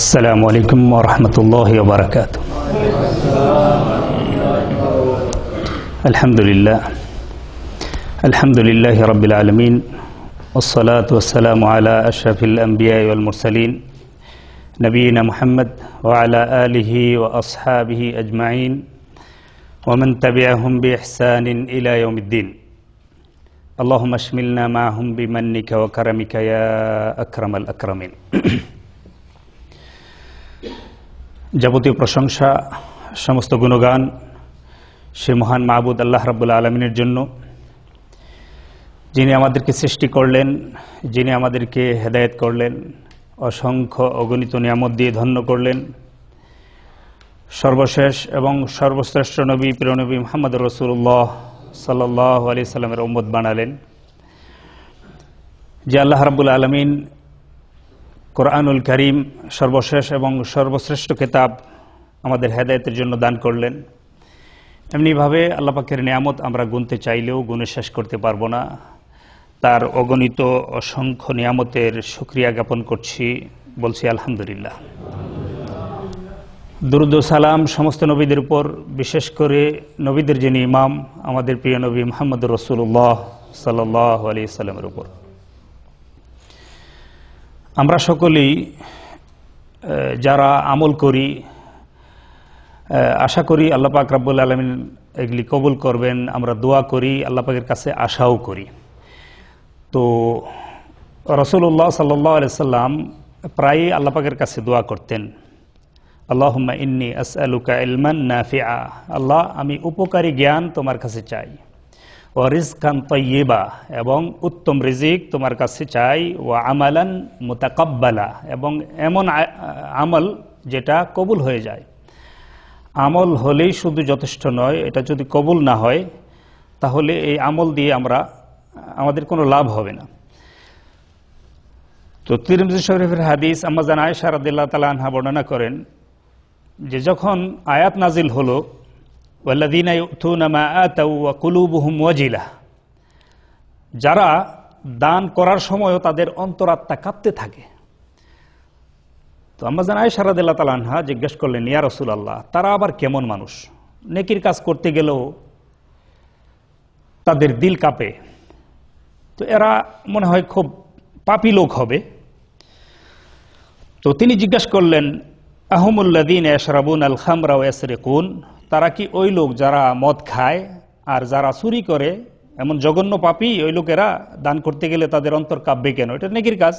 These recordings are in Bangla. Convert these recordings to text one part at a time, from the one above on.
السلام عليكم ورحمة الله وبركاته. الحمد لله رب العالمين، والصلاة والسلام على أشرف الأنبياء والمرسلين نبينا محمد وعلى آله وأصحابه أجمعين ومن تبعهم بإحسان إلى يوم الدين. اللهم اشملنا معهم بمنك وكرمك يا أكرم الأكرمين. যাবতীয় প্রশংসা, সমস্ত গুণগান সে মহান মাবুদ আল্লাহ রাব্বুল আলামিনের জন্য, যিনি আমাদেরকে সৃষ্টি করলেন, যিনি আমাদেরকে হেদায়েত করলেন, অসংখ্য অগণিত নিয়ামত দিয়ে ধন্য করলেন, সর্বশেষ এবং সর্বশ্রেষ্ঠ নবী প্রিয় নবী মুহাম্মদ রাসূলুল্লাহ সাল্লাল্লাহু আলাইহি সাল্লামের উম্মত বানালেন। যে আল্লাহ রাব্বুল আলামিন কোরআনুল কারীম সর্বশেষ এবং সর্বশ্রেষ্ঠ কিতাব আমাদের হেদায়েতের জন্য দান করলেন, এমনিভাবে আল্লাহ পাকের নিয়ামত আমরা গুনতে চাইলেও গুণে শেষ করতে পারবো না। তার অগণিত অসংখ্য নিয়ামতের শুকরিয়া জ্ঞাপন করছি, বলছি আলহামদুলিল্লাহ। দুরূদ ও সালাম সমস্ত নবীদের উপর, বিশেষ করে নবীদের যিনি ইমাম আমাদের প্রিয় নবী মুহাম্মদ রাসূলুল্লাহ সাল্লাল্লাহু আলাইহি সাল্লামের উপর। আমরা সকলেই যারা আমল করি, আশা করি আল্লাহ পাক রব্বুল আলামিন এগুলি কবুল করবেন। আমরা দোয়া করি, আল্লাহ পাকের কাছে আশাও করি। তো রাসূলুল্লাহ সাল্লাল্লাহু আলাইহি সাল্লাম প্রায়ই আল্লাহ পাকের কাছে দোয়া করতেন, আল্লাহুম্মা ইন্নী আসআলুকা ইলমান নাফিআ, আল্লাহ আমি উপকারী জ্ঞান তোমার কাছে চাই, ওয়া রিজকান তাইয়্যিবা, এবং উত্তম রিজিক তোমার কাছে চাই, ওয়া আমালান মুতাকাব্বালা, এবং এমন আমল যেটা কবুল হয়ে যায়। আমল হলেই শুধু যথেষ্ট নয়, এটা যদি কবুল না হয় তাহলে এই আমল দিয়ে আমাদের কোনো লাভ হবে না। তো তিরমিজি শরীফের হাদিস আম্মা জান আয়েশা রাদিয়াল্লাহু তাআলা আনহা বর্ণনা করেন যে যখন আয়াত নাজিল হলো, ওয়াল্লাযীনা ইউতুনা মা আতাউ ওয়া কুলুবুহুম ওয়াজিলা, যারা দান করার সময়ও তাদের অন্তরাত্মা কাঁপতে থাকে। তো আম্মা জান আয়েশা রাদিয়াল্লাহু তাআলা আনহা জিজ্ঞেস করলেন, ইয়া রাসূলুল্লাহ, তারা আবার কেমন মানুষ? নেকির কাজ করতে গেলেও তাদের দিল কাঁপে, তো এরা মনে হয় খুব পাপী লোক হবে। তো তিনি জিজ্ঞাসা করলেন, আহুমুল্লাযীনা ইয়াশরাবুনাল খামরা ওয়া ইয়াসরিকুন, তারা কি ওই লোক যারা মদ খায় আর যারা চুরি করে, এমন জঘন্য পাপী ওই লোকেরা? দান করতে গেলে তাদের অন্তর কাঁপবে কেন? এটা নেকির কাজ।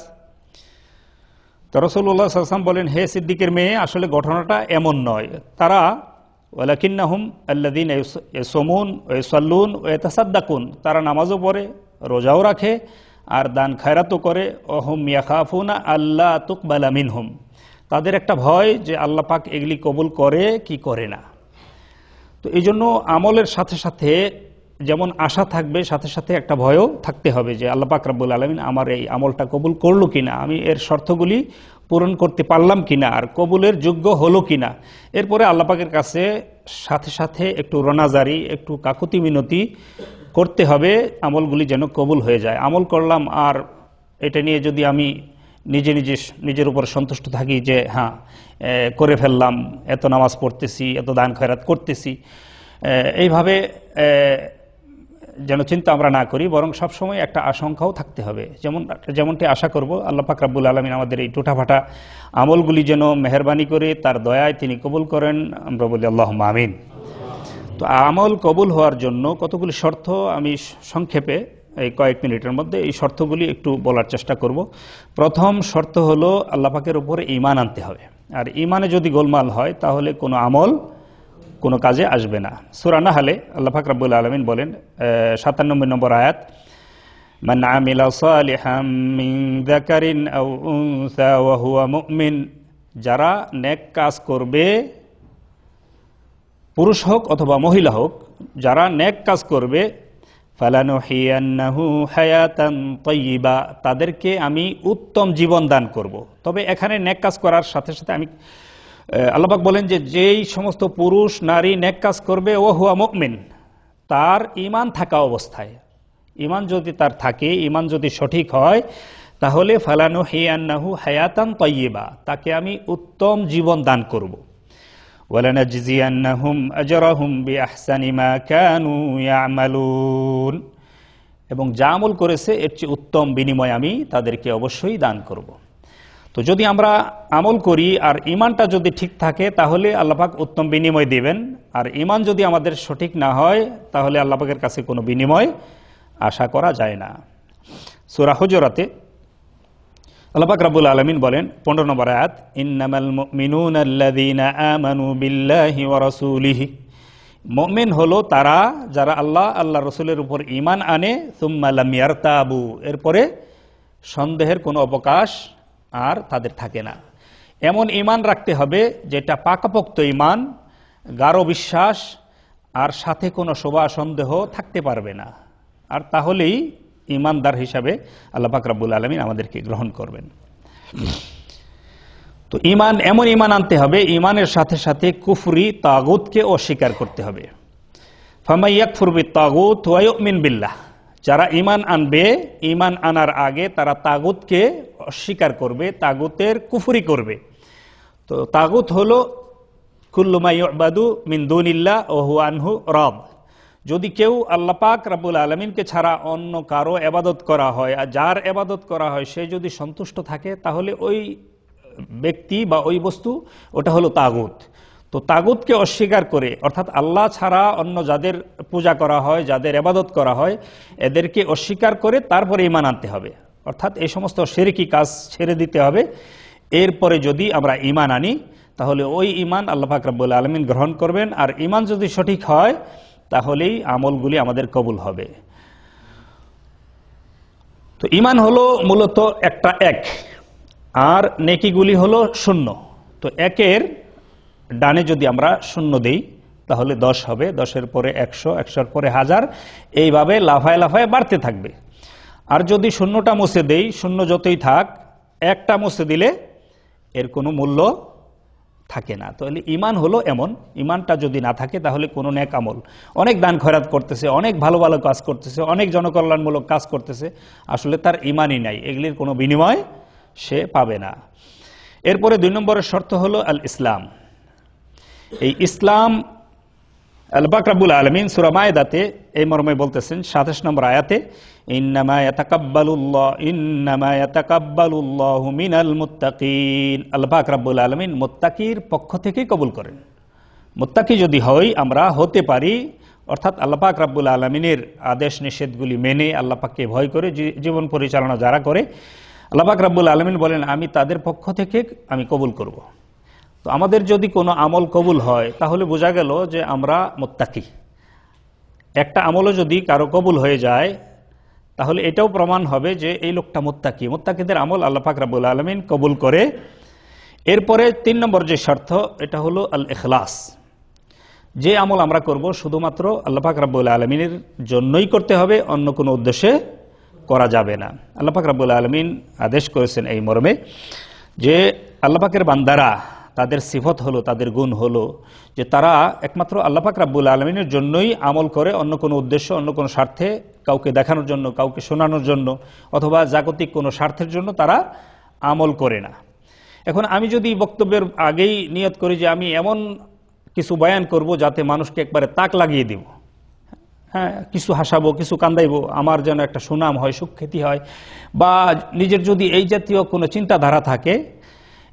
তো রাসূলুল্লাহ সাল্লাল্লাহু আলাইহি ওয়াসাল্লাম বলেন, হে সিদ্দিকের মেয়ে, আসলে ঘটনাটা এমন নয়। তারা ওয়ালাকিন্নাহুম আল্লাযীনা ইয়াসুমুন ওয়া ইউসাল্লুন ওয়া ইয়াতাসাদ্দাকুন, তারা নামাজও পড়ে, রোজাও রাখে, আর দান খায়রাতও করে। ওহুম ইয়াখাফুনা আল্লা তুকবালা মিনহুম, তাদের একটা ভয় যে আল্লাহ পাক এগুলি কবুল করে কি করে না। তো এই জন্য আমলের সাথে সাথে যেমন আশা থাকবে, সাথে সাথে একটা ভয়ও থাকতে হবে যে আল্লাহ পাক রব্বুল আলামিন আমার এই আমলটা কবুল করলো কিনা, আমি এর শর্তগুলি পূরণ করতে পারলাম কিনা, আর কবুলের যোগ্য হলো কিনা। এরপরে আল্লাহ পাকের কাছে সাথে সাথে একটু রোনাজারি, একটু কাকুতি মিনতি করতে হবে, আমলগুলি যেন কবুল হয়ে যায়। আমল করলাম আর এটা নিয়ে যদি আমি নিজের উপর সন্তুষ্ট থাকি যে হ্যাঁ করে ফেললাম, এত নামাজ পড়তেছি, এত দান খয়রাত করতেছি, এইভাবে যেন চিন্তা আমরা না করি, বরং সবসময় একটা আশঙ্কাও থাকতে হবে। যেমনটি আশা করব আল্লাহ পাক রব্বুল আলামিন আমাদের এই টুটাফাটা আমলগুলি যেন মেহেরবানি করে তার দয়ায় তিনি কবুল করেন। আমরা বলি আল্লাহুম্মা আমিন। তো আমল কবুল হওয়ার জন্য কতগুলি শর্ত আমি সংক্ষেপে এই কয়েক মিনিটের মধ্যে এই শর্তগুলি একটু বলার চেষ্টা করব। প্রথম শর্ত হলো আল্লাহ পাকের উপরে ঈমান আনতে হবে, আর ঈমানে যদি গোলমাল হয় তাহলে কোনো আমল কোনো কাজে আসবে না। সূরা নাহলে আল্লাহ পাক রব্বুল আলামিন বলেন ৯৭ নম্বর আয়াত, মান আমিলা সালিহাম মিন যাকারিন আও উনসা ওয়া হুয়া মুমিন, যারা নেক কাজ করবে, পুরুষ হোক অথবা মহিলা হোক, যারা নেক কাজ করবে, ফালানুহিয়ান্নাহু হায়াতান তাইয়্যিবা, তাদেরকে আমি উত্তম জীবন দান করব। তবে এখানে নেক কাজ করার সাথে সাথে আল্লাহ পাক বলেন যে যেই সমস্ত পুরুষ নারী নেক কাজ করবে, ও হুয়া মুমিন, তার ঈমান থাকা অবস্থায়, ঈমান যদি তার থাকে, ঈমান যদি সঠিক হয়, তাহলে ফালানুহিয়ান্নাহু হায়াতান তাইয়্যিবা, তাকে আমি উত্তম জীবন দান করব। ওয়ালানাজজিয়ান্নাহুম আজরাহুম বিআহসানি মা কানু ইয়ামালুন, এবং যা আমল করেছে এর চেয়ে উত্তম বিনিময় আমি তাদেরকে অবশ্যই দান করব। তো যদি আমরা আমল করি আর ঈমানটা যদি ঠিক থাকে তাহলে আল্লাহ পাক উত্তম বিনিময় দেবেন, আর ঈমান যদি আমাদের সঠিক না হয় তাহলে আল্লাহ পাকের কাছে কোনো বিনিময় আশা করা যায় না। সূরা হুজুরাতে আল্লাহ পাক রব্বুল আলামিন বলেন 15 নম্বর আয়াত, ইন্নামাল মুমিনুনা আল্লাযীনা আমানু বিল্লাহি ওয়া রাসূলিহি, মুমিন হলো তারা যারা আল্লাহ রাসূলের উপর ঈমান আনে, সুম্মা লাম ইয়ারতাবু, এরপরে সন্দেহের কোনো অবকাশ আর তাদের থাকে না। এমন ঈমান রাখতে হবে যেটা পাকাপোক্ত ঈমান, গাঢ় বিশ্বাস, আর সাথে কোনো শোভা সন্দেহ থাকতে পারবে না। আর তাহলেই ঈমানদার হিসাবে আল্লাহ পাক রব্বুল আলামিন আমাদেরকে গ্রহণ করবেন। তো ঈমান, এমন ঈমান আনতে হবে, ঈমানের সাথে সাথে কুফরি তাগুতকে অস্বীকার করতে হবে। ফামান ইয়াকফুর বিত-তাগুত ওয়া ইউমিন বিল্লাহ, যারা ঈমান আনবে, ঈমান আনার আগে তারা তাগুতকে অস্বীকার করবে, তাগুতের কুফরি করবে। তো তাগুত হলো কুল্লু মা ইউবাদু মিন দুনিল্লাহ ওয়া হুয়া আনহু রাদ, যদি কেউ আল্লাহ পাক রব্বুল আলামিনকে ছাড়া অন্য কারো ইবাদত করা হয় আর যার ইবাদত করা হয় সে যদি সন্তুষ্ট থাকে তাহলে ওই ব্যক্তি বা ওই বস্তু ওটা হলো তাগুত। তো তাগুতকে অস্বীকার করে, অর্থাৎ আল্লাহ ছাড়া অন্য যাদের পূজা করা হয়, যাদের ইবাদত করা হয়, এদেরকে অস্বীকার করে তারপরে ঈমান আনতে হবে, অর্থাৎ এই সমস্ত শিরকি কাজ ছেড়ে দিতে হবে। এরপরে যদি আমরা ঈমান আনি তাহলে ওই ঈমান আল্লাহ পাক রব্বুল আলামিন গ্রহণ করবেন, আর ঈমান যদি সঠিক হয় তাহলেই আমলগুলি আমাদের কবুল হবে। তো ঈমান হলো মূলত একটা এক, আর নেকিগুলি হলো শূন্য। তো একের ডানে যদি আমরা শূন্য দেই তাহলে 10 হবে, 10-এর পরে 100, 100-এর পরে 1000, এইভাবে লাফায় লাফায় বাড়তে থাকবে। আর যদি শূন্যটা মুছে দেই, শূন্য যতই থাক, একটা মুছে দিলে এর কোনো মূল্য থাকে না। তাহলে ঈমান হলো এমন, ঈমানটা যদি না থাকে তাহলে কোনো নেক আমল, অনেক দান খয়রাত করতেছে, অনেক ভালো ভালো কাজ করতেছে, অনেক জনকল্যাণমূলক কাজ করতেছে, আসলে তার ঈমানই নাই, এগুলির কোনো বিনিময় সে পাবে না। এরপরে 2 নম্বরের শর্ত হলো আল ইসলাম। এই ইসলাম আল্লাহ পাক রব্বুল আলামিন সূরা মায়েদাতে এই মর্মে বলতেছেন 27 নম্বর আয়াতে, ইন্নামা ইয়াতাকাব্বালুল্লাহু মিনাল মুত্তাকিন, আল্লাহ পাক রব্বুল আলামিন মুত্তাকির পক্ষ থেকেই কবুল করেন। মুত্তাকি যদি হই, আমরা হতে পারি, অর্থাৎ আল্লাহ পাক রব্বুল আলামিনের আদেশ নিষেধগুলি মেনে আল্লাহ পাককে ভয় করে জীবন পরিচালনা যারা করে, আল্লাহ পাক রব্বুল আলামিন বলেন আমি তাদের পক্ষ থেকে আমি কবুল করব। তো আমাদের যদি কোনো আমল কবুল হয় তাহলে বোঝা গেল যে আমরা মুত্তাকি। একটা আমলও যদি কারো কবুল হয়ে যায় তাহলে এটাও প্রমাণ হবে যে এই লোকটা মুত্তাকি। মুত্তাকিদের আমল আল্লাহ পাক রব্বুল আলামিন কবুল করে। এরপরে 3 নম্বর যে শর্ত, এটা হলো আল ইখলাস। যে আমল আমরা করব শুধুমাত্র আল্লাহ পাক রব্বুল আলামিনের জন্যই করতে হবে, অন্য কোনো উদ্দেশ্যে করা যাবে না। আল্লাহ পাক রব্বুল আলামিন আদেশ করেছেন এই মর্মে যে আল্লাহ পাকের বান্দারা, তাদের সিফত হলো, তাদের গুণ হলো যে তারা একমাত্র আল্লাহ পাক রব্বুল আলামিনের জন্যই আমল করে, অন্য কোনো উদ্দেশ্য, অন্য কোনো স্বার্থে, কাউকে দেখানোর জন্য, কাউকে শোনানোর জন্য, অথবা জাগতিক কোনো স্বার্থের জন্য তারা আমল করে না। এখন আমি যদি বক্তব্যের আগেই নিয়ত করি যে আমি এমন কিছু বয়ান করব যাতে মানুষকে একবারে তাক লাগিয়ে দেব, হ্যাঁ, কিছু হাসাবো, কিছু কান্দাইবো, আমার যেন একটা সুনাম হয়, সুখ্যাতি হয়, বা নিজের যদি এই জাতীয় কোনো চিন্তাধারা থাকে,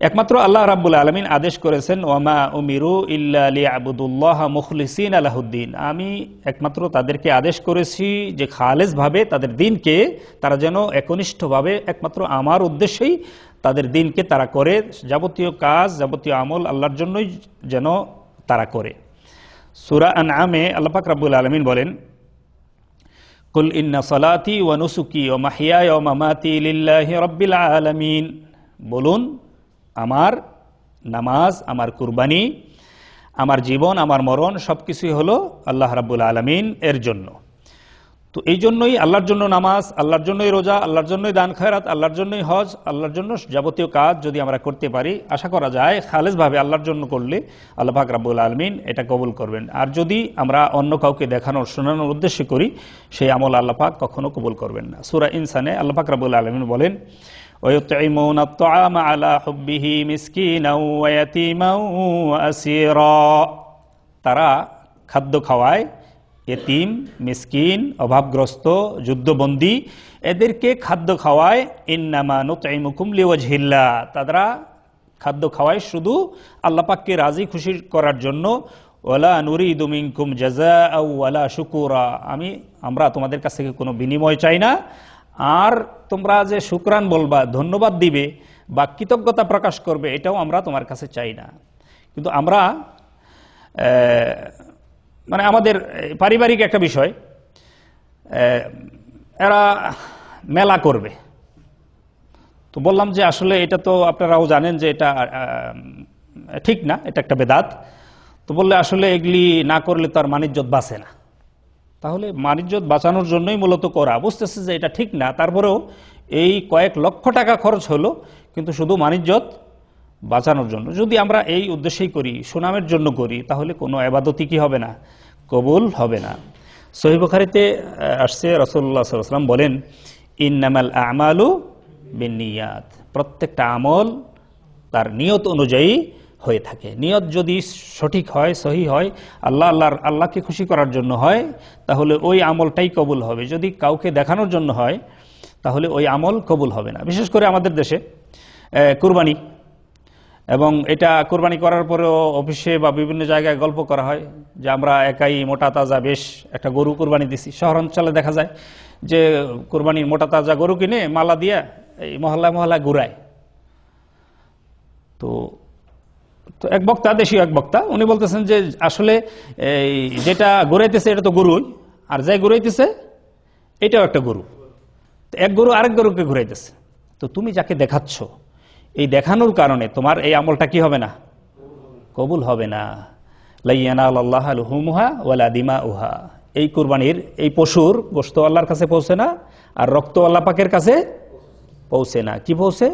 একমাত্র আল্লাহ রাব্বুল আলামিন আদেশ করেছেন ওয়ামা উমিরু ইল্লা লিয়াবুদুল্লাহা মুখলিসিনা লাহুদ্দিন, আমি একমাত্র তাদেরকে আদেশ করেছি যে খালেসভাবে তাদের দিনকে তারা যেন একনিষ্ঠভাবে একমাত্র আমার উদ্দেশ্যেই তাদের দিনকে তারা করে, যাবতীয় কাজ, যাবতীয় আমল আল্লাহর জন্যই যেন তারা করে। সূরা আনআমে আল্লাহ পাক রাব্বুল আলামিন বলেন, কুল ইন্না সালাতি ওয়া নুসুকি ওয়া মাহইয়ায়া ওয়া মামাতি লিল্লাহি রাব্বিল আলামিন, বলুন আমার নামাজ, আমার কুরবানি, আমার জীবন, আমার মরণ সবকিছুই হলো আল্লাহ রাব্বুল আলামিন এর জন্য। তো এই জন্যই আল্লাহর জন্য নামাজ, আল্লাহর জন্যই রোজা, আল্লাহর জন্যই দান খয়রাত, আল্লাহর জন্যই হজ, আল্লাহর জন্য যাবতীয় কাজ যদি আমরা করতে পারি, আশা করা যায় খালেসভাবে আল্লাহর জন্য করলে আল্লাহ পাক রাব্বুল আলামিন এটা কবুল করবেন। আর যদি আমরা অন্য কাউকে দেখানোর, শোনানোর উদ্দেশ্যে করি, সেই আমল আল্লাহ পাক কখনো কবুল করবেন না। সূরা ইনসানে আল্লাহ পাক রাব্বুল আলামিন বলেন, ويطعمون الطعام على حبه مسكينا ويتيما وأسيرا তারা খাদ্য খাওয়ায় এতিম, মিসকিন, অভাবগ্রস্ত, যুদ্ধবন্দী, এদেরকে খাদ্য খাওয়ায়। ইন্নামা নুতঈমুকুম লিওয়াজহিল্লাহ, তারা খাদ্য খাওয়ায় শুধু আল্লাহ পাককে রাজি খুশি করার জন্য। ওয়ালা নুরিদু মিনকুম জাযাআও ওয়ালা শুকুরা, আমরা তোমাদের কাছ থেকে কোনো বিনিময় চাই না, আর তোমরা যে শুকরান বলবা, ধন্যবাদ দিবে বা কৃতজ্ঞতা প্রকাশ করবে, এটাও আমরা তোমার কাছে চাই না। কিন্তু আমরা মানে আমাদের পারিবারিক একটা বিষয়, এরা মেলা করবে, তো বললাম যে আসলে এটা তো আপনারাও জানেন যে এটা ঠিক না, এটা একটা বেদাত। তো বললে আসলে এগুলি না করলে তো আর মানিজ্যত বাঁচে না। তাহলে মানিজ্যত বাঁচানোর জন্যই মূলত করা, বুঝতেছে যে এটা ঠিক না, তারপরেও এই কয়েক লক্ষ টাকা খরচ হলো কিন্তু শুধু মানিজ্যত বাঁচানোর জন্য। যদি আমরা এই উদ্দেশ্যেই করি, সুনামের জন্য করি, তাহলে কোনো ইবাদতই কি হবে না, কবুল হবে না। সহিহ বুখারীতে আসছে, রাসূলুল্লাহ সাল্লাল্লাহু আলাইহি ওয়াসাল্লাম বলেন, ইন্নামাল আ'মালু বিন্নিয়াত, প্রত্যেকটা আমল তার নিয়ত অনুযায়ী হয়ে থাকে। নিয়ত যদি সঠিক হয়, সহি হয়, আল্লাহকে খুশি করার জন্য হয়, তাহলে ওই আমলটাই কবুল হবে। যদি কাউকে দেখানোর জন্য হয়, তাহলে ওই আমল কবুল হবে না। বিশেষ করে আমাদের দেশে কুরবানি, এবং এটা কুরবানি করার পরেও অফিসে বা বিভিন্ন জায়গায় গল্প করা হয় যে আমরা একাই মোটা তাজা বেশ একটা গরু কুরবানি দিছি। শহর অঞ্চলে দেখা যায় যে কুরবানির মোটা তাজা গরু কিনে মালা দিয়ে এই মহল্লায় মহল্লায় ঘুরায়। তো এক বক্তা, দেশীয় এক বক্তা, উনি বলতেছেন যে আসলে এই যেটা ঘুরাইতেছে এটা তো গরুই, আর যাই ঘুরাইতেছে এটাও একটা গরু। এক গরু আরেক গরুকে ঘুরাইতেছে। তো তুমি যাকে দেখাচ্ছ, এই দেখানোর কারণে তোমার এই আমলটা কি হবে না, কবুল হবে না। লা ইয়ানালুল্লাহু লুহুমুহা ওয়ালা দিমাউহা, এই কুরবানির এই পশুর গোশত আল্লাহর কাছে পৌঁছে না, আর রক্ত আল্লাহ পাকের কাছে পৌঁছে না। কি পৌঁছে?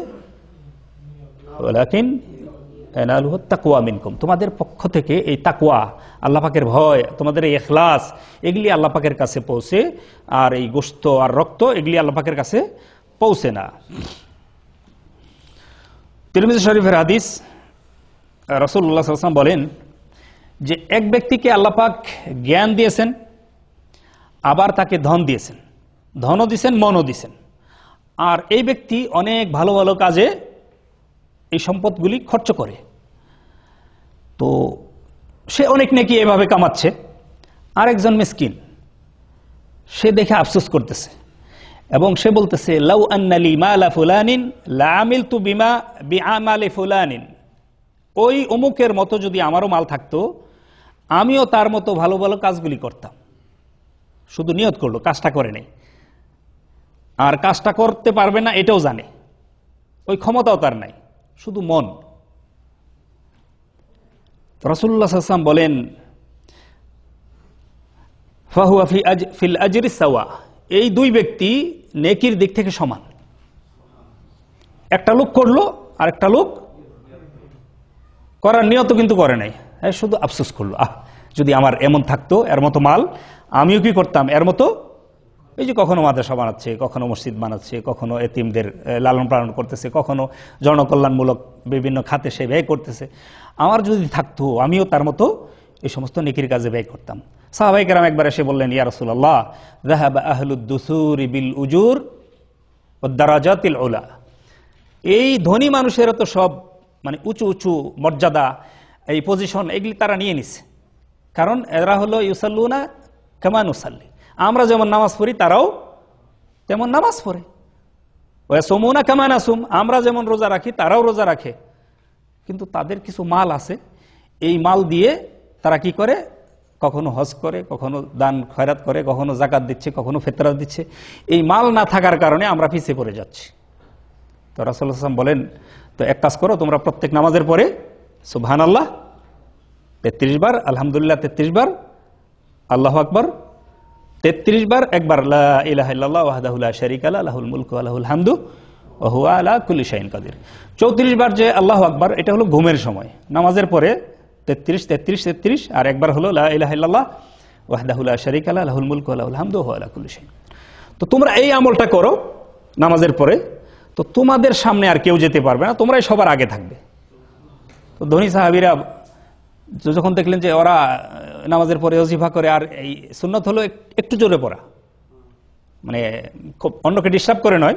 ওয়ালাকিন ইয়ানালুহু তাকওয়া মিনকুম, তোমাদের পক্ষ থেকে এই তাকওয়া, আল্লাহ পাকের ভয়, তোমাদের এই ইখলাস, এগুলি আল্লাহ পাকের কাছে পৌঁছে, আর এই গোশত আর রক্ত এগুলি আল্লাহ পাকের কাছে পৌঁছে না। তিরমিজি শরীফের হাদিস, রাসূলুল্লাহ সাল্লাল্লাহু আলাইহি ওয়াসাল্লাম বলেন যে এক ব্যক্তিকে আল্লাহ পাক জ্ঞান দিয়েছেন, আবার তাকে ধন দিয়েছেন, ধনও দিয়েছেন, মনও দিয়েছেন, আর এই ব্যক্তি অনেক ভালো ভালো কাজে এই সম্পদগুলি খরচ করে। তো সে অনেক নেকি এভাবে কামাচ্ছে। আরেকজন মিসকিন, সে দেখে আফসোস করতেছে এবং সে বলতেছে, লাউ আন্নালি মালা ফুলানিন লা আমিলতু বিমা বিআমালি ফুলানিন, ওই অমুকের মতো যদি আমারও মাল থাকতো, আমিও তার মতো ভালো ভালো কাজগুলি করতাম। শুধু নিয়ত করলো, কাজটা করে নেই, আর কাজটা করতে পারবে না এটাও জানে, ওই ক্ষমতাও তার নাই, শুধু মন। রাসূলুল্লাহ সাল্লাল্লাহু আলাইহি ওয়াসাল্লাম বলেন, ফাহুয়া ফিল আজরি সাওয়া, এই দুই ব্যক্তি নেকির দিক থেকে সমান। একটা লোক করলো আর একটা লোক করার নিয়ত কিন্তু করে নাই, শুধু আফসোস করলো, যদি আমার এমন থাকতো, এর মতো মাল আমিও কি করতাম এর মতো। এই যে কখনো মাদ্রাসা বানাচ্ছে, কখনো মসজিদ বানাচ্ছে, কখনো এতিমদের লালন পালন করতেছে, কখনো জনকল্যাণমূলক বিভিন্ন খাতে সে ব্যয় করতেছে, আমার যদি থাকতো আমিও তার মতো এই সমস্ত নেকির কাজে ব্যয় করতাম। সাহাবায়ে কেরাম একবার এসে বললেন, ইয়া রাসূলুল্লাহ, যাহাবা আহলুদ দুসুরি বিল উজুর ওয়াদ দারাজাতিল উলা, এই ধনী মানুষেরা তো সব মানে উঁচু উঁচু মর্যাদা, এই পজিশন এগুলি তারা নিয়ে নিছে, কারণ এরা হলো ইউসাল্লুনা কামা নুসাল্লি, আমরা যেমন নামাজ পড়ি তারাও তেমন নামাজ পড়ে। ওয়াসুমুনা কামা নাসুম, আমরা যেমন রোজা রাখি তারাও রোজা রাখে। কিন্তু তাদের কিছু মাল আছে, এই মাল দিয়ে তারা কি করে, কখনো হজ করে, কখনো দান খয়রাত করে, কখনো যাকাত দিচ্ছে, কখনো ফিতরা দিচ্ছে। এই মাল না থাকার কারণে আমরা পিছিয়ে পড়ে যাচ্ছি। তো রাসূলুল্লাহ সাল্লাল্লাহু আলাইহি ওয়াসাল্লাম বলেন, তো এক কাজ করো, তোমরা প্রত্যেক নামাজের পরে সুবহানাল্লাহ 33 বার, আলহামদুলিল্লাহ 33 বার, আল্লাহু আকবার 33 বার, একবার লা ইলাহা ইল্লাল্লাহ ওয়াহদাহু লা শারীকা লাহু লাহুল মুলকু ওয়া লাহুল হামদু ওয়া হুয়া আলা কুল্লি শাইইন কাদির। 34 বার যে আল্লাহু আকবার, এটা হলো ঘুমের সময়, নামাজের পরে 33 33 33, আর একবার হলো লা ইলাহা ইল্লাল্লাহ ওয়াহদাহু লা শারীকা লাহু লাহুল মুলকু ওয়া লাহুল হামদু ওয়া হুয়া আলা কুল্লি শাইইন। তো তোমরা এই আমলটা করো নামাজের পরে, তো তোমাদের সামনে আর কেউ যেতে পারবে না, তোমরাই সবার আগে থাকবে। তো ধনী সাহাবীরা যখন দেখলেন যে ওরা নামাজের পরে ওজিফা করে, আর এই সুন্নত হলো একটু জোরে পড়া, মানে খুব অন্যকে ডিস্টার্ব করে নয়,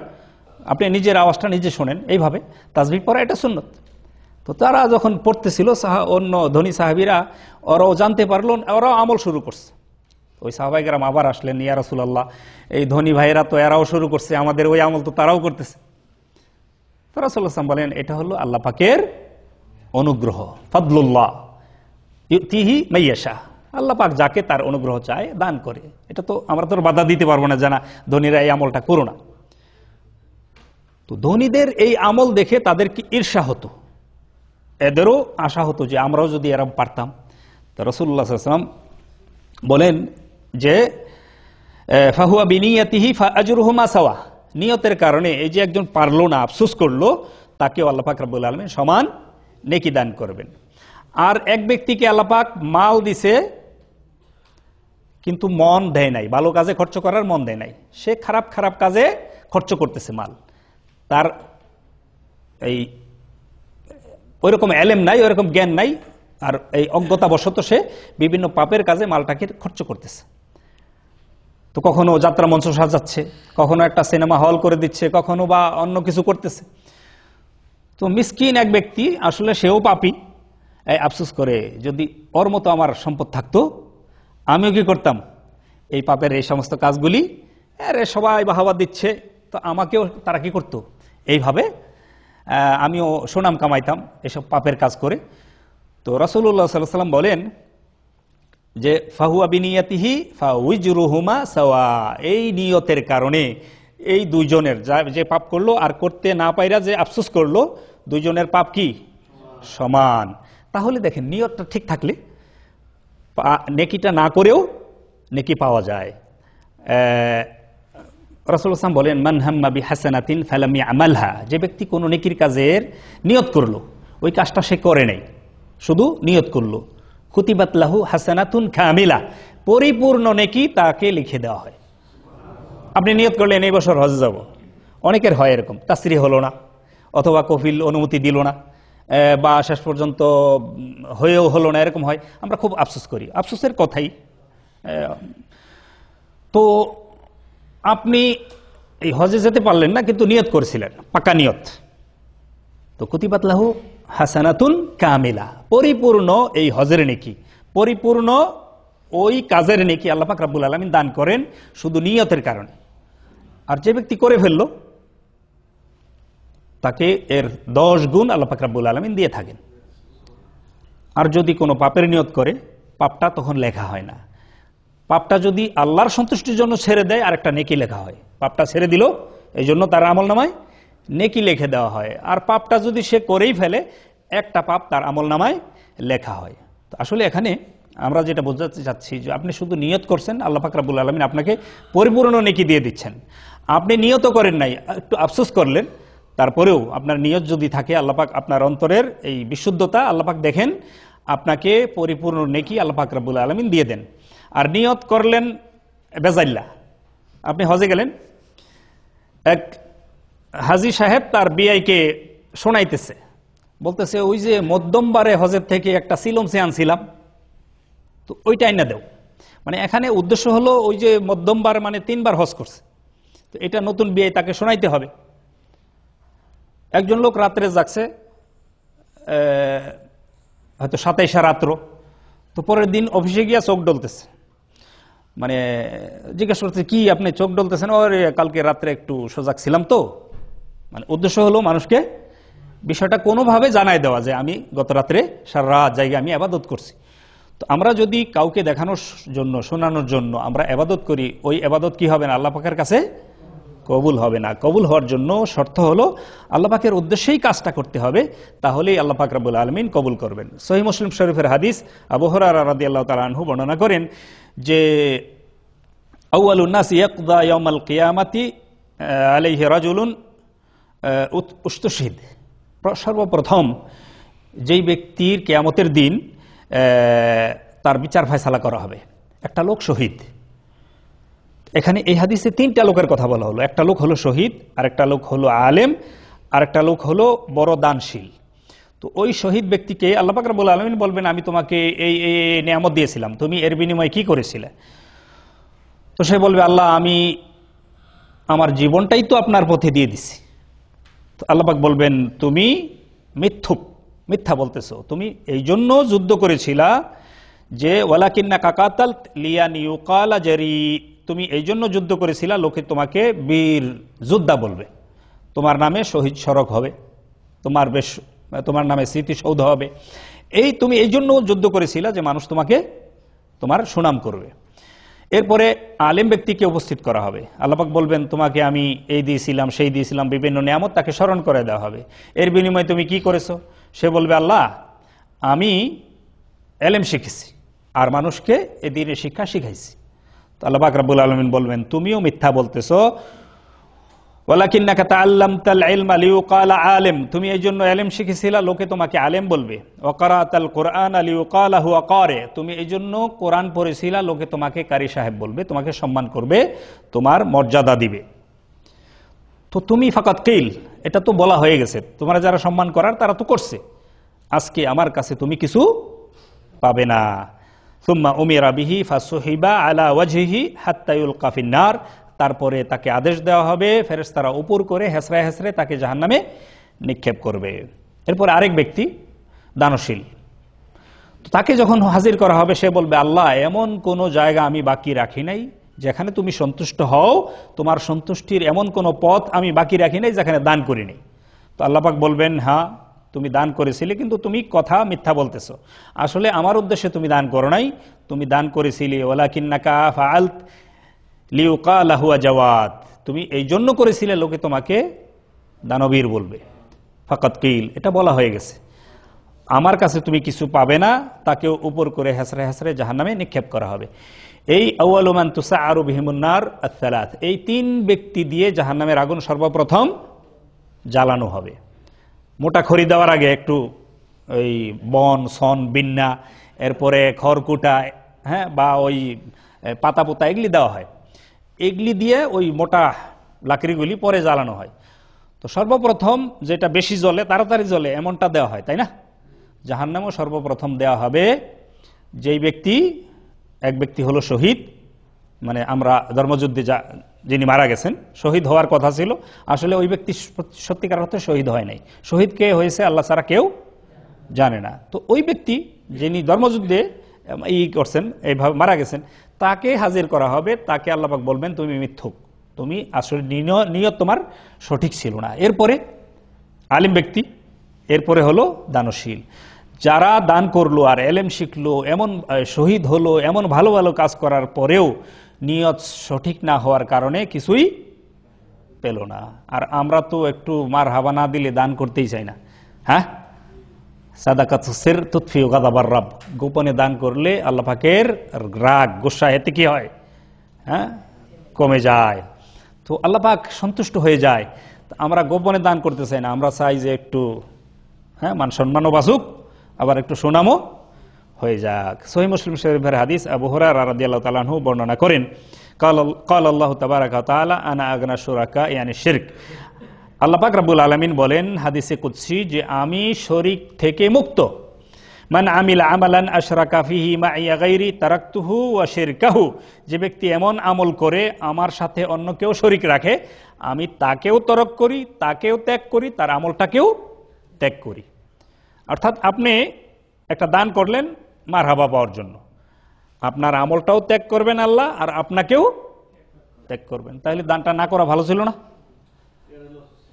আপনি নিজের আওয়াজটা নিজে শোনেন, এইভাবে তাসবিহ পড়া এটা সুন্নত। তো তারা যখন পড়তেছিল অন্য ধনী সাহাবীরা ওরাও জানতে পারলো, ওরাও আমল শুরু করছে। ওই সাহাবাইকেরাম আবার আসলেন, ইয়া রাসূলুল্লাহ, এই ধনী ভাইয়েরা তো এরাও শুরু করছে, আমাদের ওই আমল তো তারাও করতেছে। তো রাসূলুল্লাহ সাল্লাল্লাহু আলাইহি ওয়াসাল্লাম বলেন, এটা হলো আল্লাহ পাকের অনুগ্রহ, ফাদলুল্লাহ ইউতিহি মাইয়াশা, আল্লাহ পাক যাকে তার অনুগ্রহ চায় দান করে। এটা তো আমরা তো বাধা দিতে পারবো না, জানা ধনীরা এই আমলটা করো না। তো ধনীদের এই আমল দেখে তাদের কি ঈর্ষা হতো, এদেরও আশা হতো যে আমরাও যদি এরকম পারতাম। তো রাসূলুল্লাহ সাল্লাল্লাহু আলাইহি ওয়াসাল্লাম বলেন যে ফাহুয়া বিনিয়াতিহি ফাআজরুহু মা সাওয়া, নিয়তের কারণে এই যে একজন পারলো না, আফসোস করলো, তাকে আল্লাহ পাক রব্বুল আলামিন সমান নেকি দান করবেন। আর এক ব্যক্তিকে আল্লাহ পাক মাল দিছে কিন্তু মন দেয় নাই, ভালো কাজে খরচ করার মন দেয় নাই, সে খারাপ খারাপ কাজে খরচ করতেছে মাল, তার এই ওইরকম এলেম নাই, ওইরকম জ্ঞান নাই, আর এই অজ্ঞতাবশত সে বিভিন্ন পাপের কাজে মালটাকে খরচ করতেছে। তো কখনো যাত্রা মঞ্চ সাজাচ্ছে, কখনো একটা সিনেমা হল করে দিচ্ছে, কখনো বা অন্য কিছু করতেছে। তো মিসকিন এক ব্যক্তি, আসলে সেও পাপী, আফসোস করে যদি ওর মতো আমার সম্পদ থাকতো আমিও কি করতাম, এই পাপের এই সমস্ত কাজগুলি, আরে সবাই বাহাবা দিচ্ছে, তো আমাকেও তারা কি করতো, এইভাবে আমিও সুনাম কামাইতাম এসব পাপের কাজ করে। তো রাসূলুল্লাহ সাল্লাল্লাহু আলাইহি ওয়াসাল্লাম বলেন যে ফাহুয়া বিনিয়াতিহি ফাউজরুহুমা সাওয়া, এই নিয়তের কারণে এই দুইজনের, যে পাপ করলো আর করতে না পাইরা যে আফসোস করলো, দুইজনের পাপ কি সমান। তাহলে দেখেন নিয়তটা ঠিক থাকলে নেকিটা না করেও নেকি পাওয়া যায়। রাসূলুল্লাহ সাল্লাল্লাহু আলাইহি ওয়াসাল্লাম বলেন মান হাম্মা বিহাসানাতিন ফালাম ইয়ামালহা, যে ব্যক্তি কোনো নেকির কাজের নিয়ত করলো, ওই কাজটা সে করে নাই, শুধু নিয়ত করলো, কুতিবাত লাহু হাসানাতুন কামিলা, পরিপূর্ণ নেকি তাকে লিখে দেওয়া হয়। আপনি নিয়ত করলেন এই বছর হজ যাব, অনেকের হয় এরকম, তাসরিহ হলো না, অথবা কফিল অনুমতি দিল না, বা শেষ পর্যন্ত হয়েও হলো না, এরকম হয়, আমরা খুব আফসোস করি, আফসোসের কথাই। তো আপনি এই হজে যেতে পারলেন না, কিন্তু নিয়ত করেছিলেন, পাকা নিয়ত, তো কুতিবাত লাহু হাসানাতুন কামিলা, পরিপূর্ণ এই হজের নেকি, পরিপূর্ণ ওই কাজের নেকি আল্লাহ পাক রব্বুল আলামিন দান করেন শুধু নিয়তের কারণে। আর যে ব্যক্তি করে ফেললো তাকে এর 10 গুণ আল্লাহ পাক রব্বুল আলামিন দিয়ে থাকেন। আর যদি কোনো পাপের নিয়ত করে, পাপটা তখন লেখা হয় না। পাপটা যদি আল্লাহর সন্তুষ্টির জন্য ছেড়ে দেয়, আর একটা নেকি লেখা হয়, পাপটা ছেড়ে দিল এই জন্য তার আমল নামায় নেকি লিখে দেওয়া হয়। আর পাপটা যদি সে করেই ফেলে, একটা পাপ তার আমল নামায় লেখা হয়। তো আসলে এখানে আমরা যেটা বোঝাতে চাচ্ছি যে আপনি শুধু নিয়ত করছেন, আল্লাহ পাক রব্বুল আলামিন আপনাকে পরিপূর্ণ নেকি দিয়ে দিচ্ছেন। আপনি নিয়ত করেন নাই, একটু আফসোস করলেন, তারপরেও আপনার নিয়ত যদি থাকে, আল্লাহ পাক আপনার অন্তরের এই বিশুদ্ধতা আল্লাহ পাক দেখেন, আপনাকে পরিপূর্ণ নেকি আল্লাহ পাক রব্বুল আলামিন দিয়ে দেন। আর নিয়ত করলেন বেজাইল্লা, আপনি হজে গেলেন, এক হাজী সাহেব তার বিআইকে শোনাইতেছে, বলতেছে ওই যে মধ্যমবারে হজের থেকে একটা সিলম সে আনছিলাম, তো ওইটা আইনা দেও। মানে এখানে উদ্দেশ্য হলো ওই যে মধ্যমবার মানে 3 বার হজ করছে, তো এটা নতুন বিআই তাকে শোনাইতে হবে। একজন লোক রাত্রে জাগছে, হয়তো 27 রাত্র, তো পরের দিন অফিসে গিয়া চোখ ডলতেছে, মানে জিজ্ঞাসা করতে কি আপনি চোখ ডলতেছেন, ওরে কালকে রাত্রে একটু সজাগ ছিলাম তো। মানে উদ্দেশ্য হলো মানুষকে বিষয়টা কোনোভাবে জানায় দেওয়া যে আমি গত রাত্রে সারা রাত জায়গায় আমি ইবাদত করছি। তো আমরা যদি কাউকে দেখানোর জন্য, শোনানোর জন্য আমরা ইবাদত করি, ওই ইবাদত কি হবে না, আল্লাহ পাকের কাছে কবুল হবে না। কবুল হওয়ার জন্য শর্ত হলো আল্লাহ পাকের উদ্দেশ্যেই কাজটা করতে হবে, তাহলেই আল্লাহ পাক রব্বুল আলামিন কবুল করবেন। সহিহ মুসলিম শরীফের হাদিস, আবু হুরায়রা রাদিয়াল্লাহু তাআলা আনহু বর্ণনা করেন যে আউয়ালুন নাস ইয়াকদা ইয়াউমাল কিয়ামাতি আলাইহি রাজুলুন উস্তুশহিদ, সর্বপ্রথম যেই ব্যক্তির কিয়ামতের দিন তার বিচার ফয়সালা করা হবে, একটা লোক শহীদ। এখানে এই হাদিসে তিনটা লোকের কথা বলা হলো। একটা লোক হলো শহীদ, আরেকটা লোক হলো আলেম, আরেকটা লোক হলো বড় দানশীল। তো ওই শহীদ ব্যক্তিকে আল্লাহ পাক রব্বুল আলামিন বলবেন, আমি তোমাকে এই এই নিয়ামত দিয়েছিলাম, তুমি এর বিনিময়ে কি করেছিলে? তো সে বলবে, আল্লাহ আমি আমার জীবনটাই তো আপনার পথে দিয়ে দিছি। তো আল্লাহ পাক বলবেন, তুমি মিথ্যা বলতেছো। তুমি এই জন্য যুদ্ধ করেছিলা যে ওয়ালাকিন্না কাকাতাল লিয়ান ইউকালা জারি, তুমি এই জন্য যুদ্ধ করেছিলা লোকে তোমাকে বীর যোদ্ধা বলবে, তোমার নামে শহীদ স্মারক হবে, তোমার নামে স্মৃতিসৌধ হবে। তুমি এই জন্য যুদ্ধ করেছিলা যে মানুষ তোমাকে তোমার সুনাম করবে। এরপরে আলেম ব্যক্তিকে উপস্থিত করা হবে। আল্লাহ পাক বলবেন, তোমাকে আমি এই দিয়েছিলাম সেই দিয়েছিলাম, বিভিন্ন নিয়ামত তাকে স্মরণ করে দেওয়া হবে। এর বিনিময়ে তুমি কি করেছো? সে বলবে, আল্লাহ আমি এলেম শিখেছি আর মানুষকে এ দ্বীনের শিক্ষা শিখাইছি। তো আল্লাহ পাক রব্বুল আলামিন বলবেন, তুমিও মিথ্যা বলতেছো। ওয়ালাকিন্নাকা তাআল্লামতাল ইলমা লিয়ুকালা আলেম, তুমি এই জন্য ইলম শিখেছিলা লোকে তোমাকে আলেম বলবে। ওয়া ক্বরাআতাল কুরআনা লিয়ুকালা হুয়া ক্বারি, তুমি এই জন্য কোরআন পড়েছিলা লোকে তোমাকে কারি সাহেব বলবে, তোমাকে সম্মান করবে, তোমার মর্যাদা দিবে। তো তুমি ফাকাত কিল, এটা তো বলা হয়ে গেছে, তোমরা যারা সম্মান করার তারা তো করছে, আজকে আমার কাছে তুমি কিছু পাবে না। সুম্মা উমিরা বিহি ফাসুহিবা আলা ওয়াজহিহি হাত্তা ইউলকা ফিন্নার, তারপরে তাকে আদেশ দেওয়া হবে, ফেরেশতারা উপর করে হেসরায় হেসরে তাকে জাহান্নামে নিক্ষেপ করবে। এরপর আরেক ব্যক্তি দানশীল, তাকে যখন হাজির করা হবে সে বলবে, আল্লাহ এমন কোন জায়গা আমি বাকি রাখি নাই যেখানে তুমি সন্তুষ্ট হও, তোমার সন্তুষ্টির এমন কোন পথ আমি বাকি রাখি নাই যেখানে দান করিনি। তো আল্লাহ পাক বলবেন, হ্যাঁ তুমি দান করেছিলে, কিন্তু তুমি কথা মিথ্যা বলতেছো। আসলে আমার উদ্দেশ্যে তুমি দান করো নাই, তুমি দান করেছিলে ওয়ালাকিন্নাকা ফাআলত লিউকালা হুয়া জাওয়াদ, তুমি এই জন্য করেছিলে লোকে তোমাকে দানবীর বলবে। ফাকাত কিল, এটা বলা হয়ে গেছে, আমার কাছে তুমি কিছু পাবে না, তাকেও উপর করে হেসরে হেসরে জাহান্নামে নিক্ষেপ করা হবে। এই আউয়ালু মান তুসআরু বিহিমুন নার আস-সালাত, এই তিন ব্যক্তি দিয়ে জাহান্নামের আগুন সর্বপ্রথম জ্বালানো হবে। মোটা খড়ি দেওয়ার আগে একটু ওই বন সন বিন্না, এরপরে খড়কুটা, হ্যাঁ, বা ওই পাতা পোতা এগুলি দেওয়া হয়, এগুলি দিয়ে ওই মোটা লাকড়িগুলি পরে জ্বালানো হয়। তো সর্বপ্রথম যেটা বেশি জ্বলে, তাড়াতাড়ি জ্বলে, এমনটা দেওয়া হয়, তাই না? জাহান্নামও সর্বপ্রথম দেওয়া হবে যেই ব্যক্তি, এক ব্যক্তি হলো শহীদ, মানে আমরা ধর্মযুদ্ধে যিনি মারা গেছেন, শহীদ হওয়ার কথা ছিল, আসলে ওই ব্যক্তি সত্যিকার অর্থে শহীদ হয় নাই। শহীদ কে হয়েছে আল্লাহ ছাড়া কেউ জানে না। তো ওই ব্যক্তি যিনি ধর্মযুদ্ধে করছেন, এইভাবে মারা গেছেন, তাকে হাজির করা হবে। তাকে আল্লাহ পাক বলবেন, তুমি মিথ্যুক, তুমি আসলে নিয়ত তোমার সঠিক ছিল না। এরপরে আলিম ব্যক্তি, এরপরে হলো দানশীল। যারা দান করলো আর এলেম শিখলো, এমন শহীদ হলো, এমন ভালো ভালো কাজ করার পরেও নিয়ত সঠিক না হওয়ার কারণে কিছুই পেল না। আর আমরা তো একটু মার হাবা না দিলে দান করতেই চাই না, হ্যাঁ? সাদাকাত সির তুতফিউ গাযাবার রব, গোপনে দান করলে আল্লাহ পাকের রাগ গোসা এতে কি হয়, হ্যাঁ, কমে যায়। তো আল্লাহ পাক সন্তুষ্ট হয়ে যায়। আমরা গোপনে দান করতে চাই না, আমরা চাই যে একটু, হ্যাঁ, মান সম্মানও বাঁচুক, আবার একটু সুনামও হয়ে যাক। সহিহ মুসলিম শরীফের হাদিস, আবু হুরায়রা রাদিয়াল্লাহু তাআলা আনহু বর্ণনা করেন, ক্বাল আল্লাহু তাবারাকা ওয়া তাআলা আনা আগনা শুরাকা ইয়ানি শিরক, আল্লাহ পাক রব্বুল আলামিন বলেন হাদিসে কুদসি যে আমি শরীক থেকে মুক্ত। মান আমিলা আমালান আশরাকা ফিহি মাইয়া গায়রি তারাকতুহু ওয়া শিরকাহু, যে ব্যক্তি এমন আমল করে আমার সাথে অন্য কেউ শরীক রাখে, আমি তাকেও তরক করি, তাকেও ত্যাগ করি, তার আমলটাকেও ত্যাগ করি। অর্থাৎ আপনি একটা দান করলেন মারহাবা পাওয়ার জন্য, আপনার আমলটাও ত্যাগ করবেন আল্লাহ, আর আপনাকেও ত্যাগ করবেন। তাহলে দানটা না করা ভালো ছিল না?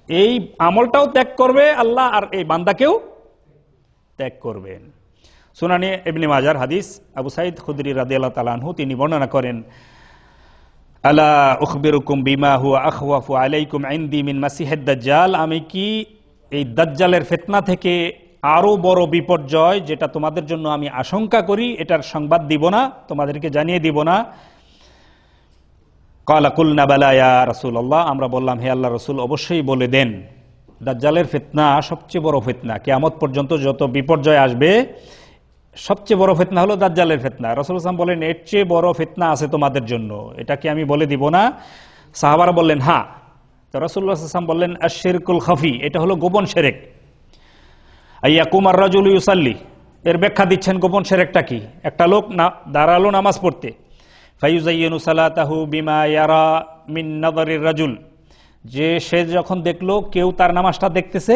এই আমলটাও ত্যাগ করবে আল্লাহ, আর এই বান্দাকেও ত্যাগ করবেন। সুনানে ইবনে মাজার হাদিস, আবু সাঈদ খুদরি রাদিয়াল্লাহু তাআলা আনহু তিনি বর্ণনা করেন, আলা উখবিরুকুম বিমা হুয়া আখওয়াফু আলাইকুম ইনদি মিন মাসিহিদ দাজ্জাল, আমি কি এই দাজ্জালের ফিতনা থেকে আরো বড় বিপর্যয়, যেটা তোমাদের জন্য আমি আশঙ্কা করি, এটার সংবাদ দিব না, তোমাদেরকে জানিয়ে দিব না? ক্বালা কুলনা বালা ইয়া রাসূলুল্লাহ, আমরা বললাম হে আল্লাহর রাসূল অবশ্যই বলে দেন। দাজ্জালের ফিতনা সবচেয়ে বড় ফিতনা, কিয়ামত পর্যন্ত যত বিপর্যয় আসবে সবচেয়ে বড় ফিতনা হলো দাজ্জালের ফিতনা। রাসূলুল্লাহ সাল্লাল্লাহু আলাইহি ওয়াসাল্লাম বলেন, এর চেয়ে বড় ফিতনা আছে তোমাদের জন্য, এটা কি আমি বলে দিব না? সাহাবারা বললেন হ্যাঁ। তো রাসূলুল্লাহ সাল্লাল্লাহু আলাইহি ওয়াসাল্লাম বললেন, আশ-শিরকুল খাফি, এটা হলো গোপন শিরক। আইয়াকুম আর-রাজুলু ইউসাল্লি, এর ব্যাখ্যা দিচ্ছেন গোপন শিরকটা কি। একটা লোক দাঁড়ালো নামাজ পড়তে, ফায়ুযায়্যিনু সালাতাহু বিমা ইয়ারা মিন নাযারির রাজুল, যে সে যখন দেখলো কেউ তার নামাজটা দেখতেছে,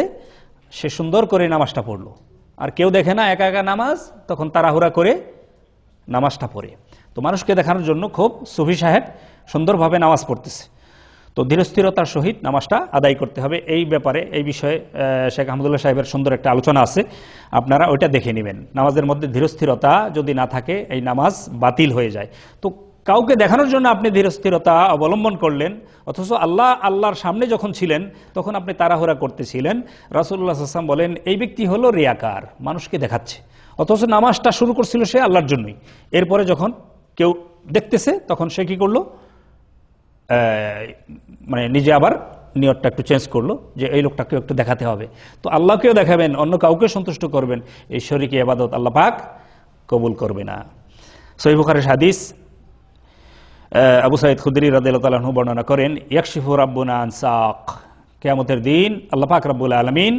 সে সুন্দর করে নামাজটা পড়লো, আর কেউ দেখে না, একা একা নামাজ, তখন তাড়াহুড়া করে নামাজটা পড়ে। তো মানুষকে দেখানোর জন্য খুব সুফি সাহেব সুন্দরভাবে নামাজ পড়তেছে, তো ধীরস্থিরতার সহিত নামাজটা আদায় করতে হবে। এই ব্যাপারে এই বিষয়ে শেখ আহমদুল্লাহ সাহেবের সুন্দর একটা আলোচনা আছে, আপনারা ওইটা দেখে নেবেন। নামাজের মধ্যে ধীরস্থিরতা যদি না থাকে এই নামাজ বাতিল হয়ে যায়। তো কাউকে দেখানোর জন্য আপনি ধীরস্থিরতা অবলম্বন করলেন, অথচ আল্লাহর সামনে যখন ছিলেন তখন আপনি তাড়াহুড়া করতেছিলেন। রাসূলুল্লাহ সাল্লাল্লাহু আলাইহি ওয়াসাল্লাম বলেন, এই ব্যক্তি হলো রিয়াকার, মানুষকে দেখাচ্ছে, অথচ নামাজটা শুরু করছিল সে আল্লাহর জন্যই। এরপরে যখন কেউ দেখতেছে তখন সে কি করলো, মানে নিজে আবার নিয়তটা একটু চেঞ্জ করলো যে এই লোকটাকেও একটু দেখাতে হবে। তো আল্লাহকেও দেখাবেন, অন্য কাউকে সন্তুষ্ট করবেন, এই শরীকি ইবাদত আল্লাহ পাক কবুল করবে না। সহিহ বুখারীর হাদিস, আবু সাঈদ খুদরি রাদিয়াল্লাহু তাআলা আনহু বর্ণনা করেন, ইয়াকশিফু রাব্বুনা আন সাক, কিয়ামতের দিন আল্লাহ পাক রব্বুল আলামিন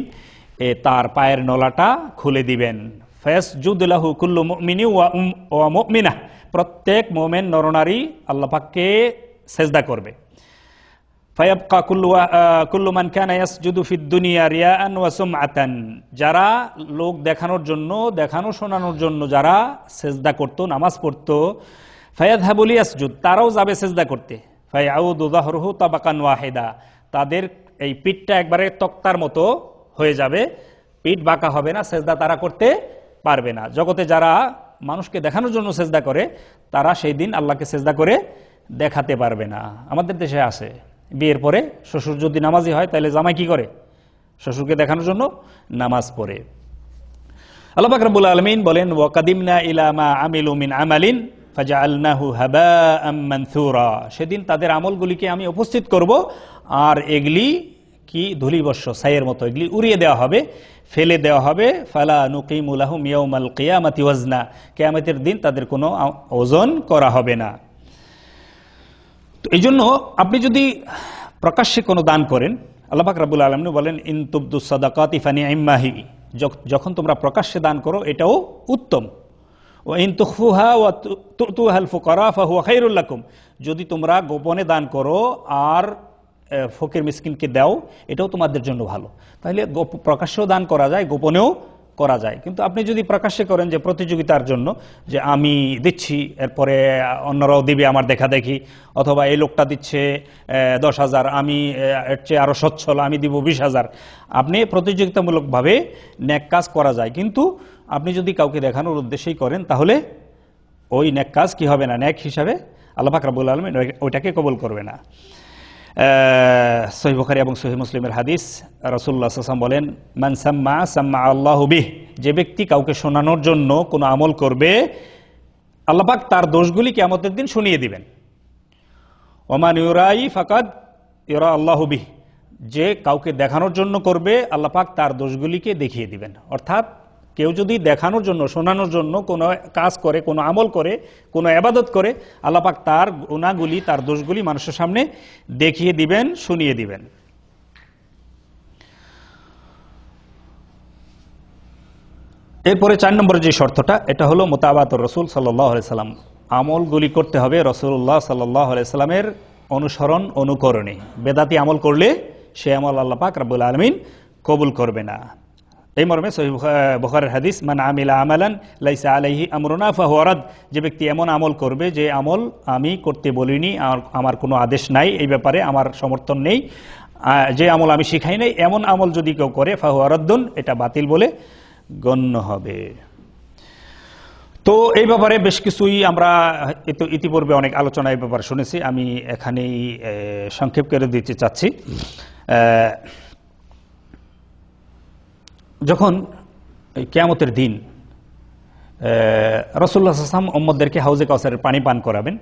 তার পায়ের নলাটা খুলে দিবেন। ফায়াসজুদু লাহু কুল্লু মুমিনি ওয়া মুমিনাহ, প্রত্যেক মুমিন নরনারী আল্লাহ পাককে সেজদা করবে। ফায়াবকা কুল্লু মান কানা ইয়াসজুদু ফিদ দুনিয়া রিয়াআন ওয়া সুমআতান, যারা লোক দেখানোর জন্য, দেখানো শোনানোর জন্য যারা সেজদা করত, নামাজ পড়তো, ফায়াযহাবু লিয়াসজুদ, তারাও যাবে সেজদা করতে। ফায়াউদু যাহরুহু তাবাকান ওয়াহিদা, তাদের এই পিঠটা একবারে তক্তার মতো হয়ে যাবে, পিঠ বাঁকা হবে না, সেজদা তারা করতে পারবে না। জগতে যারা মানুষকে দেখানোর জন্য সেজদা করে, তারা সেই দিন আল্লাহকে সেজদা করে দেখাতে পারবে না। আমাদের দেশে আছে, বিয়ের পরে শ্বশুর যদি নামাজি হয় তাহলে জামাই কি করে, শ্বশুরকে দেখানোর জন্য নামাজ পড়ে। আল্লাহ পাক রব্বুল আলামিন বলেন, ওয়া কাদিমনা ইলা মা আমিলু মিন আমালিন ফাজআলনাহু হাবাআম মানসুরা, সেদিন তাদের আমলগুলিকে আমি উপস্থিত করব, আর এগুলি কি ধূলিবর্ষ, ছাইয়ের মতো, এগুলি উড়িয়ে দেওয়া হবে, ফেলে দেওয়া হবে। ফালা নুকিমু লাহুম ইয়াউমাল কিয়ামাতি ওয়াজনা, কিয়ামতের দিন তাদের কোনো ওজন করা হবে না। তো এই জন্য আপনি যদি প্রকাশ্যে কোনো দান করেন, আল্লাহ পাক রব্বুল আলামিন বলেন, ইন তুবদুস সাদাকাতি ফানিআম্মাহি, যখন তোমরা প্রকাশ্যে দান করো এটাও উত্তম। ওয়া ইন তুখফুহা ওয়া তুতুহাল ফুকারা ফাহুয়া খায়রুল লাকুম, যদি তোমরা গোপনে দান করো আর ফকির মিসকিনকে দাও, এটাও তোমাদের জন্য ভালো। তাহলে প্রকাশ্যেও দান করা যায়, গোপনেও করা যায়। কিন্তু আপনি যদি প্রকাশ্যে করেন যে প্রতিযোগিতার জন্য, যে আমি দিচ্ছি এরপরে অন্যরাও দিবে আমার দেখা দেখি, অথবা এই লোকটা দিচ্ছে 10,000, আমি এর চেয়ে আরো সচ্ছল, আমি দিব 20,000, আপনি প্রতিযোগিতামূলকভাবে নেক কাজ করা যায়। কিন্তু আপনি যদি কাউকে দেখানোর উদ্দেশ্যেই করেন, তাহলে ওই নেক কাজ কি হবে না, নেক হিসাবে আল্লাহ পাক রব্বুল আলামিন ওইটাকে কবুল করবে না। সহিহ বুখারী এবং সহিহ মুসলিমের হাদিস, রাসূলুল্লাহ সাল্লাল্লাহু আলাইহি ওয়াসাল্লাম বলেন, মান সাম্মা সাম্মা আল্লাহু বিহ, যে ব্যক্তি কাউকে শোনানোর জন্য কোনো আমল করবে, আল্লাহ পাক তার দোষগুলি কিয়ামতের দিন শুনিয়ে দিবেন। ওমান ইউরাই ফাকাদ ইউরা আল্লাহু বিহ, যে কাউকে দেখানোর জন্য করবে, আল্লাহ পাক তার দোষগুলিকে দেখিয়ে দিবেন। অর্থাৎ কেউ যদি দেখানোর জন্য, শোনানোর জন্য কোনো কাজ করে, কোনো আমল করে, কোনো ইবাদত করে, আল্লাহ পাক তার গুনাহগুলি, তার দোষগুলি মানুষের সামনে দেখিয়ে দিবেন, শুনিয়ে দিবেন। এরপরে 4 নম্বরের যে শর্তটা, এটা হলো মুতাবাতুর রাসূল সাল্লাল্লাহু আলাইহি সাল্লাম, আমলগুলি করতে হবে রাসূলুল্লাহ সাল্লাল্লাহু আলাইহি সাল্লামের অনুসরণ, অনুকরণে। বেদাতি আমল করলে সে আমল আল্লাহ পাক রব্বুল আলামিন কবুল করবে না। এই মর্মে সহিহ বুখারীর হাদিস, মান আমিলা আমালান লাইসা আলাইহি আমরুনা ফাহুয়া রাদ, যে ব্যক্তি এমন আমল করবে যে আমল আমি করতে বলিনি, আমার কোনো আদেশ নাই এই ব্যাপারে, আমার সমর্থন নেই, যে আমল আমি শিখাই নাই, এমন আমল যদি কেউ করে ফাহুয়া রাদ্দুন, এটা বাতিল বলে গণ্য হবে। তো এই ব্যাপারে বেশ কিছুই আমরা ইতিপূর্বে অনেক আলোচনা এই ব্যাপারে শুনেছি, আমি এখানেই সংক্ষেপ করে দিতে চাচ্ছি। যখন কিয়ামতের দিন রাসূলুল্লাহ সাল্লাল্লাহু আলাইহি ওয়াসাল্লাম উম্মতদেরকে হাউজে কাউসারের পানি পান করাবেন,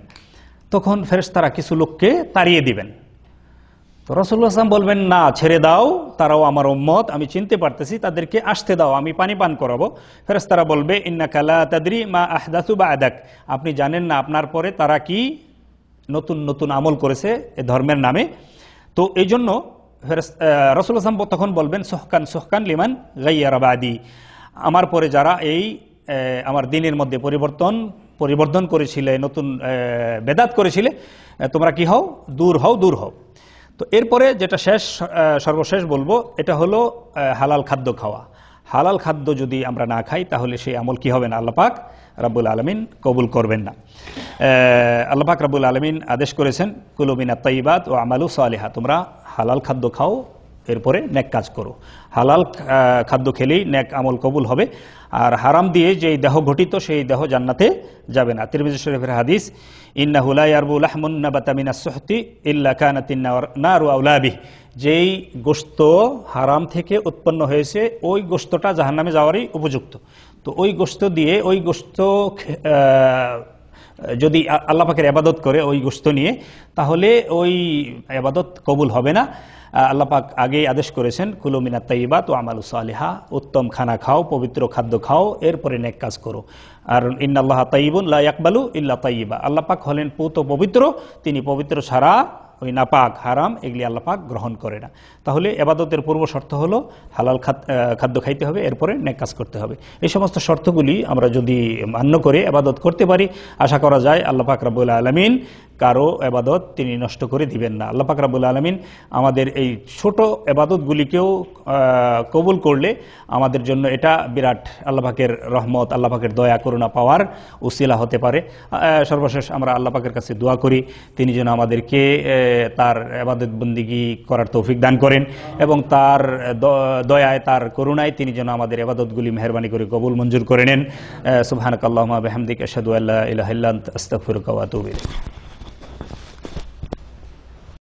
তখন ফেরেশতারা কিছু লোককে তাড়িয়ে দিবেন। তো রাসূলুল্লাহ সাল্লাল্লাহু আলাইহি ওয়াসাল্লাম বলবেন, না, ছেড়ে দাও, তারাও আমার উম্মত, আমি চিনতে পারতেছি, তাদেরকে আসতে দাও, আমি পানি পান করাবো। ফেরেশতারা বলবে, ইন্নাকা লা তাদরি মা আহদাসু বা'দাক, আপনি জানেন না আপনার পরে তারা কি নতুন নতুন আমল করেছে এ ধর্মের নামে। তো এই জন্য রাসূলুল্লাহ সাল্লাল্লাহু আলাইহি ওয়াসাল্লাম তখন বলবেন, সুহকান সুহকান লিমান গায়্যারা বাদি, আমার পরে যারা এই আমার দ্বীনের মধ্যে পরিবর্তন করেছিলে, নতুন বেদাত করেছিলে, তোমরা কি হও, দূর হও, দূর হও। তো এরপরে যেটা সর্বশেষ বলবো, এটা হলো হালাল খাদ্য খাওয়া। হালাল খাদ্য যদি আমরা না খাই তাহলে সেই আমল কি হবে না, আল্লাহ পাক রাব্বুল আলামিন কবুল করবেন না। আল্লাহ পাক রাব্বুল আলামিন আদেশ করেছেন, কুলু মিনাত তাইয়্যিবাত ওয়া আমালু সালিহা, তোমরা হালাল খাদ্য খাও, এরপরে নেক কাজ করো। হালাল খাদ্য খেলেই নেক আমল কবুল হবে। আর হারাম দিয়ে যেই দেহ গঠিত সেই দেহ জান্নাতে যাবে না। তিরমিজি শরীফের হাদিস, ইন্নাহু লা ইয়ারবু লাহমুন নাবাতা মিনাস সুহতি ইল্লা কানাতিন নারু আওলা বিহি, যেই গোশত হারাম থেকে উৎপন্ন হয়েছে ওই গোশতটা জাহান্নামে যাওয়ারই উপযুক্ত। তো ওই গোশত দিয়ে, ওই গোশত যদি আল্লাহ পাকের ইবাদত করে ওই গোশত নিয়ে, তাহলে ওই ইবাদত কবুল হবে না। আল্লাহ পাক আগেই আদেশ করেছেন, কুলু মিনাত তাইয়্যিবাত ওয়া আমালু সালিহা, উত্তম খানা খাও, পবিত্র খাদ্য খাও, এরপরে নেক কাজ করো। আর ইন্নাল্লাহা তাইয়্যিবুন লা ইয়াকবালু ইল্লা তাইয়্যিবা, আল্লাহ পাক হলেন পুত পবিত্র, তিনি পবিত্র ছাড়া ওই নাপাক হারাম এগুলি আল্লাহ পাক গ্রহণ করে না। তাহলে ইবাদতের পূর্ব শর্ত হলো হালাল খাদ্য খাইতে হবে, এরপরে নেক কাজ করতে হবে। এই সমস্ত শর্তগুলি আমরা যদি মান্য করে ইবাদত করতে পারি, আশা করা যায় আল্লাহ পাক রব্বুল আলামিন কারো ইবাদত তিনি নষ্ট করে দিবেন না। আল্লাহ পাক রব্বুল আলামিন আমাদের এই ছোট ইবাদতগুলিকেও কবুল করলে আমাদের জন্য এটা বিরাট আল্লাহ পাকের রহমত, আল্লাহ পাকের দয়া করুণা পাওয়ার উসিলা হতে পারে। সর্বশেষ আমরা আল্লাহ পাকের কাছে দোয়া করি, তিনি যেন আমাদেরকে তার ইবাদত বন্দিগি করার তৌফিক দান করেন এবং তার দয়ায়, তার করুণায় তিনি যেন আমাদের ইবাদতগুলি মেহেরবানি করে কবুল মঞ্জুর করে নেন। সুবহানাকাল্লাহুম্মা বিহামদিকা আশহাদু আল্লা ইলাহা ইল্লা আনতা আস্তাগফিরুকা ওয়া আতুবু ইলাইক।